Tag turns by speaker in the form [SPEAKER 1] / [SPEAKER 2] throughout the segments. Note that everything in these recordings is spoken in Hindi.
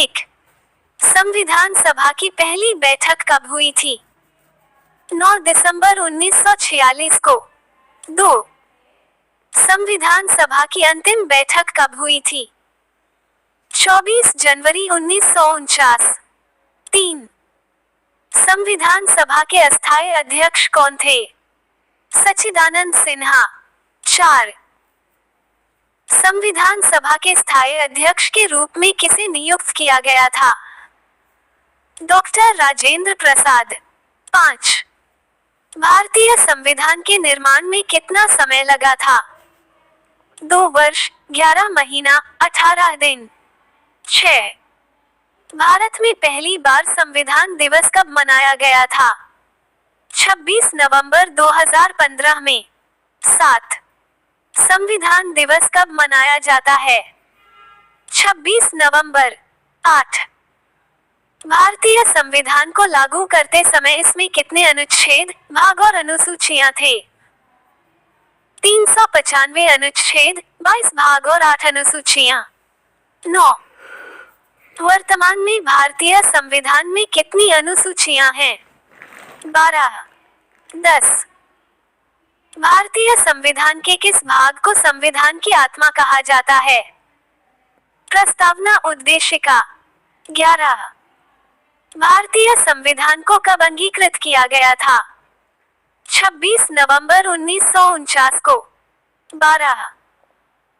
[SPEAKER 1] एक, संविधान सभा की पहली बैठक कब हुई थी? 9 दिसंबर 1946 को। 2, संविधान सभा की अंतिम बैठक कब हुई थी? 24 जनवरी 1949। 3, संविधान सभा के अस्थायी अध्यक्ष कौन थे? सच्चिदानंद सिन्हा। 4, संविधान सभा के स्थायी अध्यक्ष के रूप में किसे नियुक्त किया गया था? डॉक्टर राजेंद्र प्रसाद। 5, भारतीय संविधान के निर्माण में कितना समय लगा था? 2 वर्ष, 11 महीना, 18 दिन। 6, भारत में पहली बार संविधान दिवस कब मनाया गया था? 26 नवंबर 2015 में। 7, संविधान दिवस कब मनाया जाता है? 26 नवंबर। 8, भारतीय संविधान को लागू करते समय इसमें कितने अनुच्छेद, भाग और अनुसूचियां थे? 395 अनुच्छेद, 22 भाग और 8 अनुसूचियां। 9, वर्तमान में भारतीय संविधान में कितनी अनुसूचियां हैं? 12। 10, भारतीय संविधान के किस भाग को संविधान की आत्मा कहा जाता है? प्रस्तावना उद्देशिका। 11, भारतीय संविधान को कब अंगीकृत किया गया था? 26 नवंबर 1949 को। 12,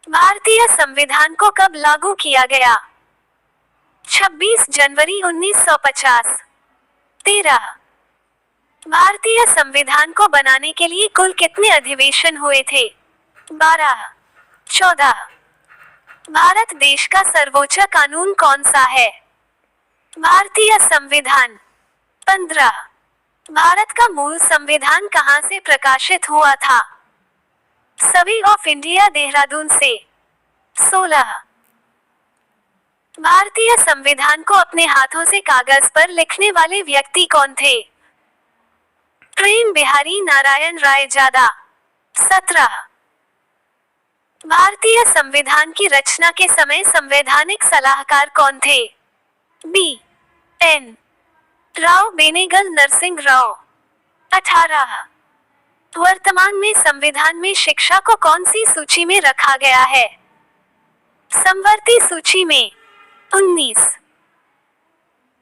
[SPEAKER 1] भारतीय संविधान को कब लागू किया गया? 26 जनवरी 1950। 13, भारतीय संविधान को बनाने के लिए कुल कितने अधिवेशन हुए थे? 12। 14, भारत देश का सर्वोच्च कानून कौन सा है? भारतीय संविधान। 15, भारत का मूल संविधान कहां से प्रकाशित हुआ था? सभी ऑफ इंडिया देहरादून से। 16, भारतीय संविधान को अपने हाथों से कागज पर लिखने वाले व्यक्ति कौन थे? प्रेम बिहारी नारायण राय जादा। 17, भारतीय संविधान की रचना के समय संवैधानिक सलाहकार कौन थे? B N Rau Benegal Narsing Rau. 18, वर्तमान में संविधान में शिक्षा को कौन सी सूची में रखा गया है? समवर्ती सूची में। 19,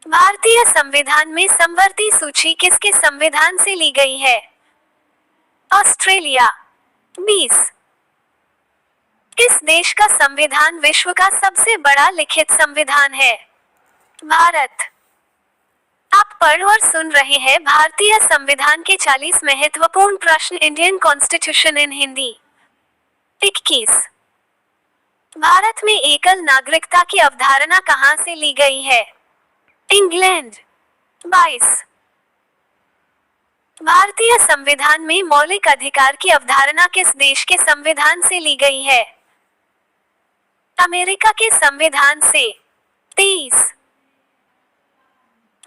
[SPEAKER 1] भारतीय संविधान में समवर्ती सूची किसके संविधान से ली गई है? ऑस्ट्रेलिया। 20, किस देश का संविधान विश्व का सबसे बड़ा लिखित संविधान है? भारत। आप पढ़ और सुन रहे हैं भारतीय संविधान के 40 महत्वपूर्ण प्रश्न, Indian constitution in Hindi. 21, Bharat में एकल नागरिकता की अवधारणा कहां से ली गई है? इंग्लैंड। 22, भारतीय संविधान में मौलिक अधिकार की अवधारणा किस देश के संविधान से ली गई है? अमेरिका के संविधान से। 23,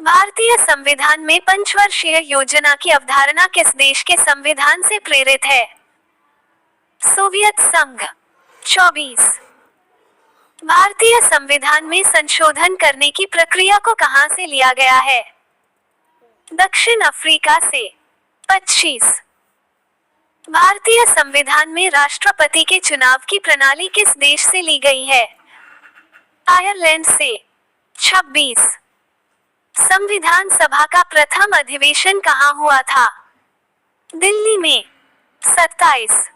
[SPEAKER 1] भारतीय संविधान में पंचवर्षीय योजना की अवधारणा किस देश के संविधान से प्रेरित है? सोवियत संघ। 24, भारतीय संविधान में संशोधन करने की प्रक्रिया को कहां से लिया गया है? दक्षिण अफ्रीका से। 25, भारतीय संविधान में राष्ट्रपति के चुनाव की प्रणाली किस देश से ली गई है? आयरलैंड से। 26, संविधान सभा का प्रथम अधिवेशन कहां हुआ था? दिल्ली में। 27,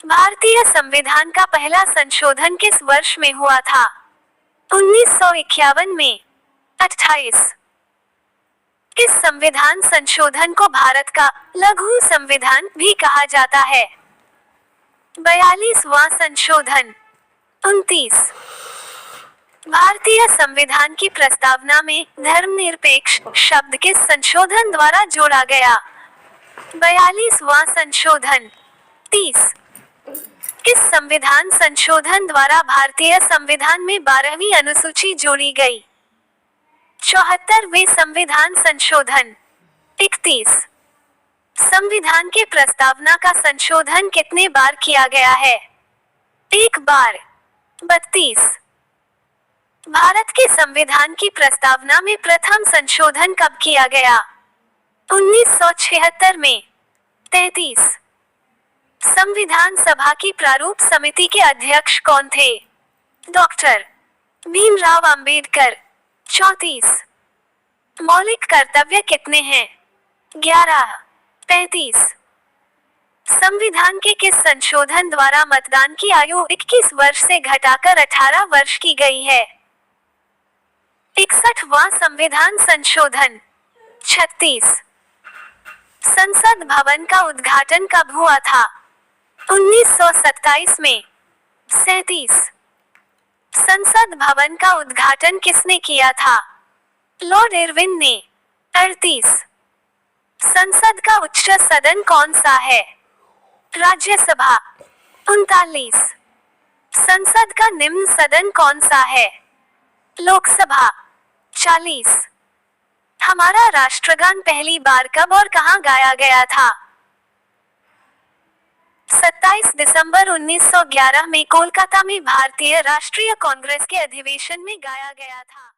[SPEAKER 1] भारतीय संविधान का पहला संशोधन किस वर्ष में हुआ था? 1951 में। 28, किस संविधान संशोधन को भारत का लघु संविधान भी कहा जाता है? 42वां संशोधन। 29, भारतीय संविधान की प्रस्तावना में धर्मनिरपेक्ष शब्द किस संशोधन द्वारा जोड़ा गया? 42वां संशोधन। 30, किस संविधान संशोधन द्वारा भारतीय संविधान में 12वीं अनुसूची जोड़ी गई? 74वें संविधान संशोधन। 31, संविधान के प्रस्तावना का संशोधन कितने बार किया गया है? 1 बार। 32, भारत के संविधान की प्रस्तावना में प्रथम संशोधन कब किया गया? 1976 में। 33। संविधान सभा की प्रारूप समिति के अध्यक्ष कौन थे? डॉक्टर भीमराव अंबेडकर। 34। मौलिक कर्तव्य कितने हैं? 11। 35। संविधान के किस संशोधन द्वारा मतदान की आयु 21 वर्ष से घटाकर 18 वर्ष की गई है? 61वां संविधान संशोधन। 36। संसद भवन का उद्घाटन कब हुआ था? 1927 में। 37। संसद भवन का उद्घाटन किसने किया था? लॉर्ड इरविन ने। 38। संसद का उच्च सदन कौन सा है? राज्यसभा। 39। संसद का निम्न सदन कौन सा है? लोकसभा। 40। हमारा राष्ट्रगान पहली बार कब और कहां गाया गया था? 27 दिसंबर 1911 में कोलकाता में भारतीय राष्ट्रीय कांग्रेस के अधिवेशन में गाया गया था।